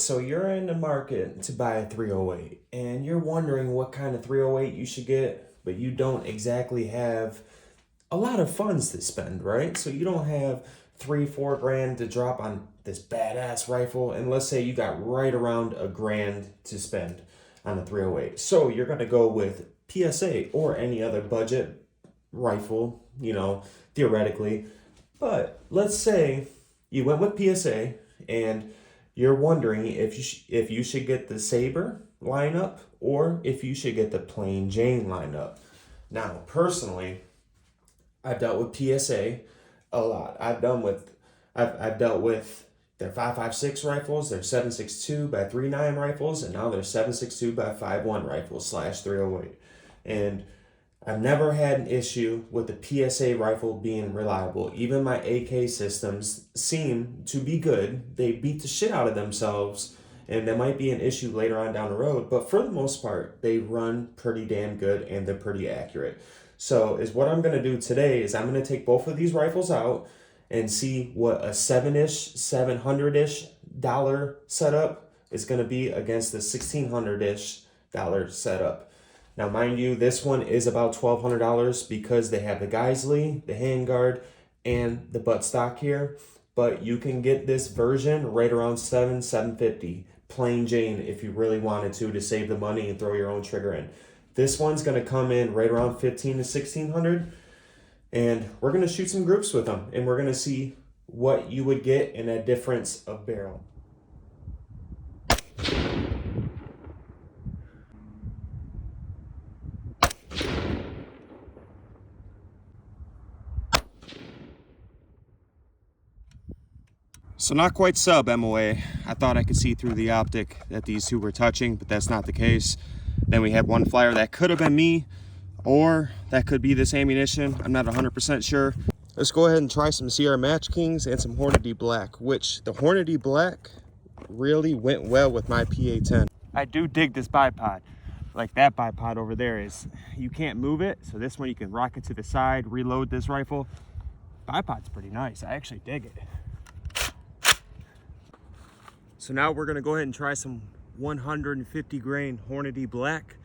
So you're in the market to buy a 308 and you're wondering what kind of 308 you should get, but you don't exactly have a lot of funds to spend, right? So you don't have 3-4 grand to drop on this badass rifle, and let's say you got right around $1 grand to spend on a 308. So you're gonna go with PSA or any other budget rifle, theoretically. But let's say you went with PSA and you're wondering if you should get the Saber lineup or if you should get the plain Jane lineup. Now, personally, I've dealt with PSA a lot. I've dealt with their 5.56 rifles, their 7.62 by 3.9 rifles, and now their 7.62 by 5.1 rifles /308. And I've never had an issue with the PSA rifle being reliable. Even my AK systems seem to be good. They beat the shit out of themselves, and there might be an issue later on down the road, but for the most part, they run pretty damn good and they're pretty accurate. So what I'm going to do today is I'm going to take both of these rifles out and see what a $700-ish setup is going to be against the $1,600-ish setup. Now, mind you, this one is about $1,200 because they have the Geisley, the handguard, and the buttstock here. But you can get this version right around $750, plain Jane, if you really wanted to save the money and throw your own trigger in. This one's going to come in right around $1,500 to $1,600, and we're going to shoot some groups with them, and we're going to see what you would get in a difference of barrel. So not quite sub MOA. I thought I could see through the optic that these two were touching, but that's not the case. Then we had one flyer that could have been me, or that could be this ammunition. I'm not 100% sure. Let's go ahead and try some Sierra Match Kings and some Hornady Black, which the Hornady Black really went well with my pa10. I do dig this bipod. Like that bipod over there is, you can't move it. So this one you can rock it to the side, reload this rifle. Bipod's pretty nice. I actually dig it. So now we're gonna go ahead and try some 150 grain Hornady Black.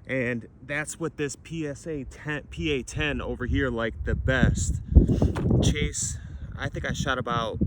And that's what this pa10 over here liked the best. Chase, I think I shot about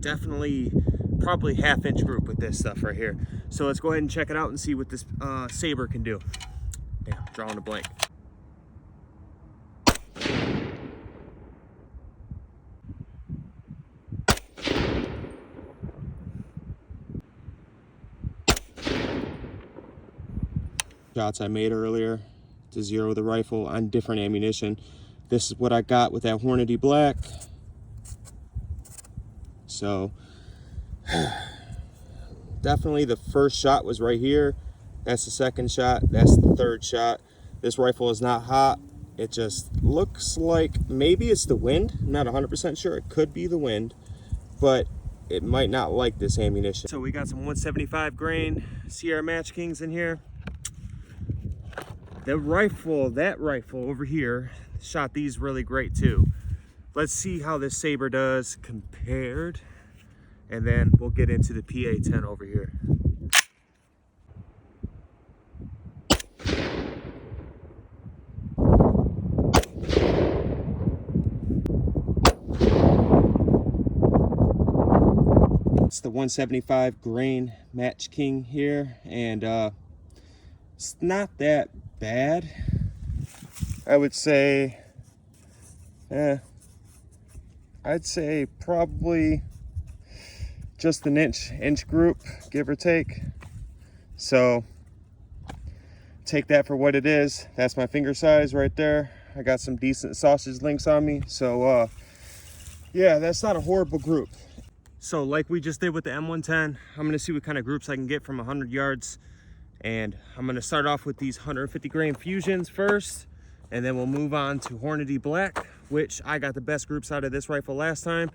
probably half-inch group with this stuff right here. So let's go ahead and check it out and see what this Saber can do. Damn, drawing a blank. Shots I made earlier to zero the rifle on different ammunition. This is what I got with that Hornady Black. So definitely the first shot was right here. That's the second shot. That's the third shot. This rifle is not hot. It just looks like maybe it's the wind. I'm not 100% sure. It could be the wind, but it might not like this ammunition. So we got some 175 grain Sierra Match Kings in here. That rifle over here shot these really great too. Let's see how this Saber does compared, and then we'll get into the pa10 over here. It's the 175 grain Match King here, and it's not that bad. I would say I'd say probably just an inch group, give or take. So take that for what it is. That's my finger size right there. I got some decent sausage links on me, so yeah, that's not a horrible group. So like we just did with the M110, I'm gonna see what kind of groups I can get from 100 yards. And I'm gonna start off with these 150 grain fusions first, and then we'll move on to Hornady Black, which I got the best groups out of this rifle last time,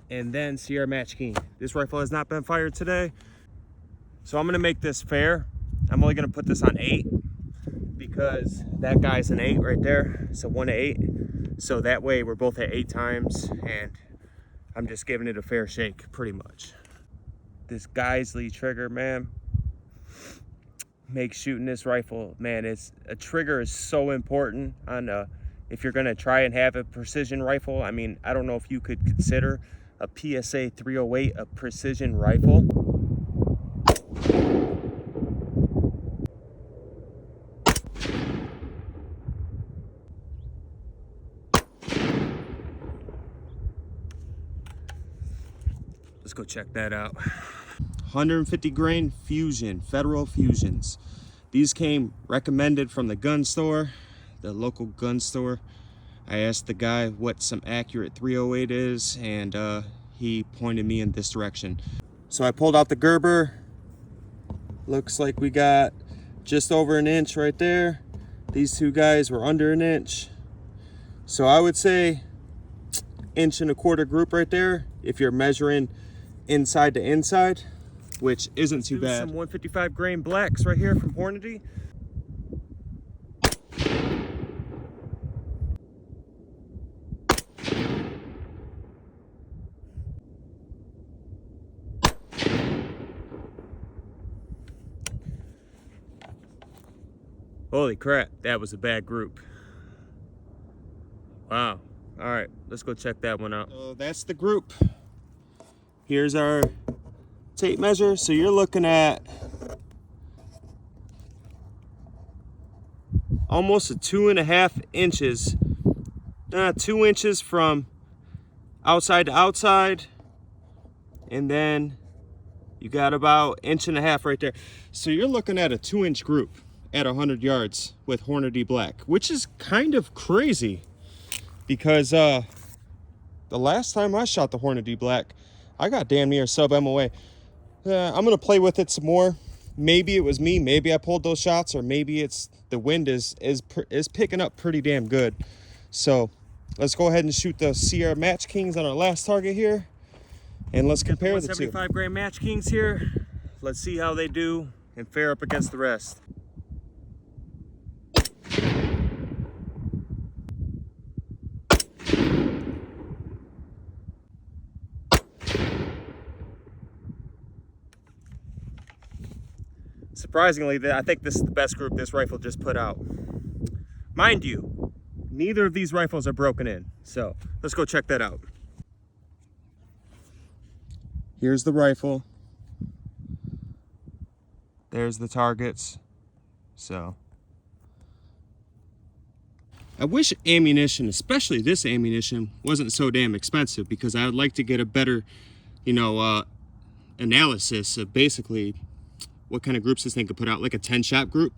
and then Sierra Match King. This rifle has not been fired today, so I'm gonna make this fair. I'm only gonna put this on 8 because that guy's an 8 right there. So 1 to 8. So that way we're both at 8 times, and I'm just giving it a fair shake pretty much. this Geisley trigger, man, makes shooting this rifle, man, a trigger is so important on if you're gonna try and have a precision rifle. I mean, I don't know if you could consider a PSA 308 a precision rifle. Let's go check that out. 150 grain Fusion, Federal Fusions. These came recommended from the gun store, the local gun store. I asked the guy what some accurate 308 is, and he pointed me in this direction. So I pulled out the Gerber. Looks like we got just over an inch right there. These two guys were under an inch. So I would say 1.25" group right there if you're measuring inside to inside, which isn't too bad. Some 155 grain blacks right here from Hornady. Holy crap, that was a bad group. Wow. All right, let's go check that one out. So that's the group. Here's our tape measure. So you're looking at almost a 2.5 inches, 2 inches from outside to outside, and then you got about 1.5 inches right there. So you're looking at a 2-inch group at 100 yards with Hornady Black, which is kind of crazy because the last time I shot the Hornady Black, I got damn near sub MOA. I'm gonna play with it some more. Maybe it was me, maybe I pulled those shots, or maybe it's the wind is picking up pretty damn good. So let's go ahead and shoot the Sierra Match Kings on our last target here, and let's compare the 175 grain Match Kings here. Let's see how they do and fare up against the rest. Surprisingly, I think this is the best group this rifle just put out. Mind you, neither of these rifles are broken in. So let's go check that out. Here's the rifle. There's the targets. So I wish ammunition, especially this ammunition, wasn't so damn expensive, because I would like to get a better, analysis of basically what kind of groups this thing could put out. Like a 10-shot group,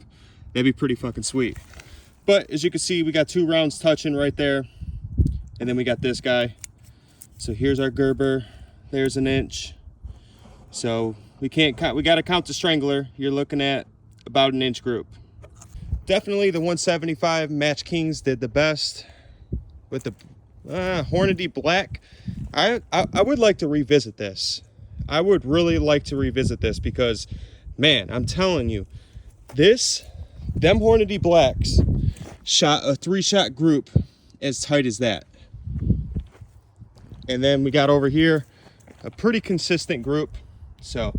that'd be pretty fucking sweet. But as you can see, we got 2 rounds touching right there, and then we got this guy. So here's our Gerber. There's 1 inch. So we can't count. We got to count the strangler. You're looking at about 1 inch group. Definitely the 175 Match Kings did the best with the Hornady Black. I would like to revisit this. I would really like to revisit this because, man, I'm telling you, them Hornady Blacks shot a 3-shot group as tight as that. And then we got over here a pretty consistent group. So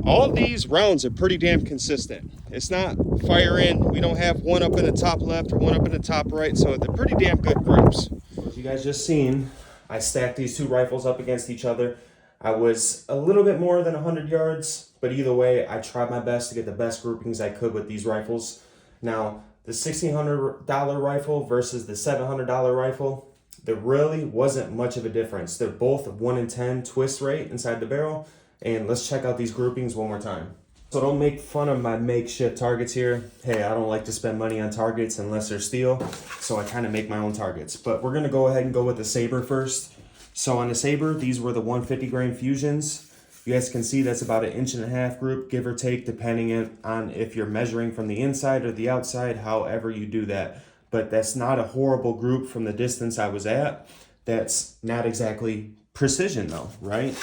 all of these rounds are pretty damn consistent. It's not fire in. We don't have one up in the top left or one up in the top right. So they're pretty damn good groups. As you guys just seen, I stacked these 2 rifles up against each other. I was a little bit more than 100 yards, but either way, I tried my best to get the best groupings I could with these rifles. Now, the $1,600 rifle versus the $700 rifle, there really wasn't much of a difference. They're both 1 in 10 twist rate inside the barrel. And let's check out these groupings one more time. So don't make fun of my makeshift targets here. Hey, I don't like to spend money on targets unless they're steel, so I kind of make my own targets. But we're gonna go ahead and go with the Sabre first. So on the Sabre, these were the 150 grain Fusions. You guys can see that's about 1.5 inch group, give or take, depending on if you're measuring from the inside or the outside, however you do that. But that's not a horrible group from the distance I was at. That's not exactly precision though, right?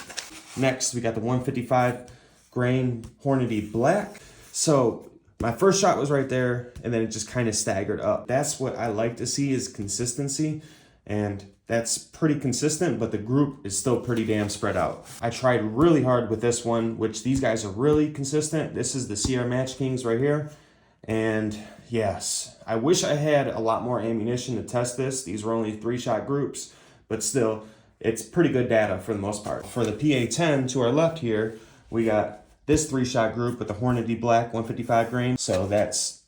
Next, we got the 155 grain Hornady Black. So my first shot was right there, and then it just kind of staggered up. That's what I like to see, is consistency. And That's pretty consistent, but the group is still pretty damn spread out. I tried really hard with this one, which these guys are really consistent. This is the CR Match Kings right here. And yes, I wish I had a lot more ammunition to test this. These were only 3-shot groups, but still, it's pretty good data for the most part. For the pa10 to our left here, we got this 3-shot group with the Hornady Black 155 grain. So that's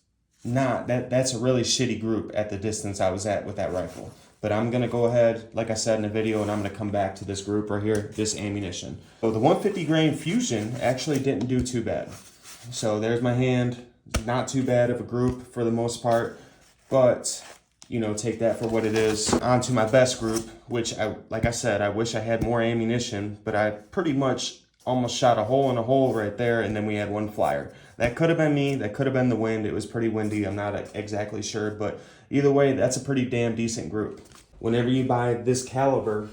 a really shitty group at the distance I was at with that rifle. But I'm gonna go ahead, like I said in the video, and I'm gonna come back to this group right here, this ammunition. So the 150 grain Fusion actually didn't do too bad. So there's my hand, not too bad of a group for the most part, but you know, take that for what it is. On to my best group, which like I said, I wish I had more ammunition, but I pretty much almost shot a hole in a hole right there, and then we had one flyer. That could have been me, that could have been the wind. It was pretty windy, I'm not exactly sure, but either way, that's a pretty damn decent group. Whenever you buy this caliber,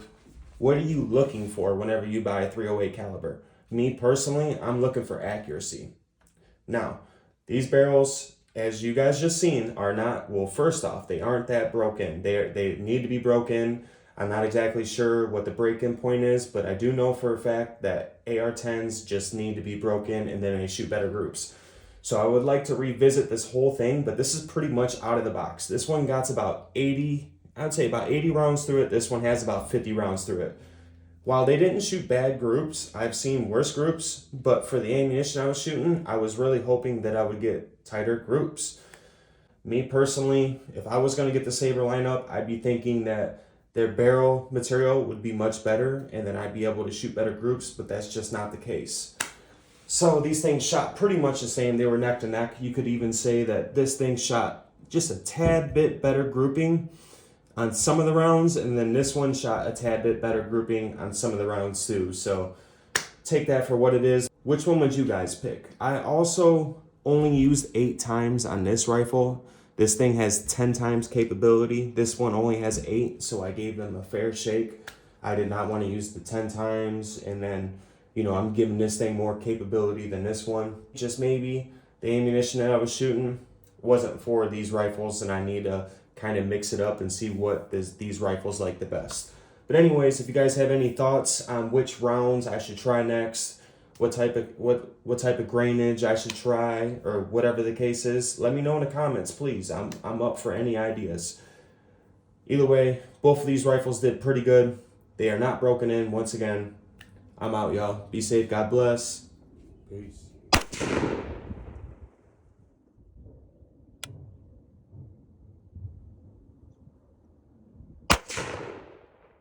what are you looking for whenever you buy a 308 caliber? Me personally, I'm looking for accuracy. Now, these barrels, as you guys just seen, are not, well, first off, they aren't that broken. They need to be broken. I'm not exactly sure what the break-in point is, but I do know for a fact that AR-10s just need to be broken and then they shoot better groups. So I would like to revisit this whole thing, but this is pretty much out of the box. This one got about 80, I'd say about 80 rounds through it. This one has about 50 rounds through it. While they didn't shoot bad groups, I've seen worse groups, but for the ammunition I was shooting, I was really hoping that I would get tighter groups. Me personally, if I was going to get the Saber lineup, I'd be thinking that their barrel material would be much better and then I'd be able to shoot better groups, but that's just not the case. So these things shot pretty much the same. They were neck to neck. You could even say that this thing shot just a tad bit better grouping on some of the rounds, and then this one shot a tad bit better grouping on some of the rounds too. So take that for what it is. Which one would you guys pick? I also only used 8 times on this rifle. This thing has 10 times capability. This one only has 8, so I gave them a fair shake. I did not want to use the 10 times, and then, you know, I'm giving this thing more capability than this one. Just maybe the ammunition that I was shooting wasn't for these rifles, and I need to kind of mix it up and see what these rifles like the best. But anyways, if you guys have any thoughts on which rounds I should try next, what type of grainage I should try, or whatever the case is, let me know in the comments, please. I'm up for any ideas. Either way, both of these rifles did pretty good. They are not broken in. Once again, I'm out, y'all. Be safe. God bless. Peace.